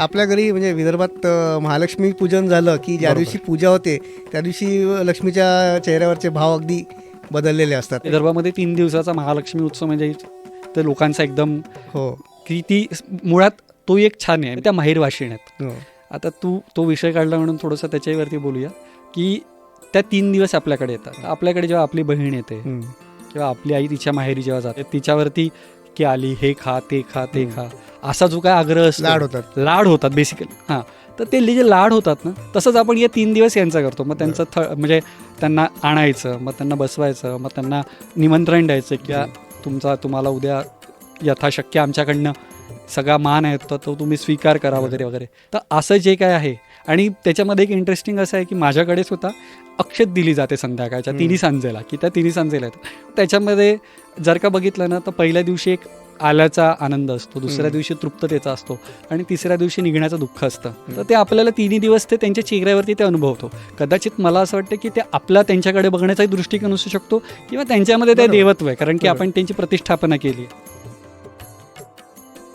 आपल्या घरी म्हणजे विदर्भात महालक्ष्मी पूजन झालं की ज्या दिवशी पूजा होते त्या दिवशी लक्ष्मीच्या चेहऱ्यावरचे भाव अगदी बदललेले असतात. विदर्भामध्ये 3 दिवसाचा महालक्ष्मी उत्सव म्हणजे तर लोकांचा एकदम हो की ती मुळात तो एक छान आहे त्या माहेर वाशिण आहेत. हो आता तू तो विषय काढला म्हणून थोडंसं त्याच्यावरती बोलूया की त्या 3 दिवस आपल्याकडे येतात. आपल्याकडे जेव्हा आपली बहीण येते किंवा आपली आई तिच्या माहेरी जेव्हा जाते तिच्यावरती की आली हे खा ते खा ते खा असा जो काय आग्रह असतो, लाड होतात बेसिकली. हां, तर ते जे लाड होतात ना तसंच आपण या 3 दिवस यांचा करतो. मग त्यांचं म्हणजे त्यांना आणायचं, मग त्यांना बसवायचं, मग त्यांना निमंत्रण द्यायचं की तुम्हाला उद्या यथाशक्य आमच्याकडनं सगळा मान आहे तो तुम्ही स्वीकार करा वगैरे वगैरे. तर असं जे काय आहे आणि त्याच्यामध्ये एक इंटरेस्टिंग असं आहे की माझ्याकडे सुद्धा अक्षत दिली जाते संध्याकाळच्या 3 सांजेला की त्या 3 सांजेला येतात. त्याच्यामध्ये जर का बघितलं ना तर पहिल्या दिवशी एक आल्याचा आनंद असतो, दुसऱ्या दिवशी तृप्ततेचा असतो आणि तिसऱ्या दिवशी निघण्याचं दुःख असतं. तर ते आपल्याला 3 दिवस ते त्यांच्या चेहऱ्यावरती ते अनुभवतो. कदाचित मला असं वाटतं की ते आपला त्यांच्याकडे बघण्याचाही दृष्टिकोन असू शकतो किंवा त्यांच्यामध्ये ते देवत्व आहे कारण की आपण त्यांची प्रतिष्ठापना केली आहे.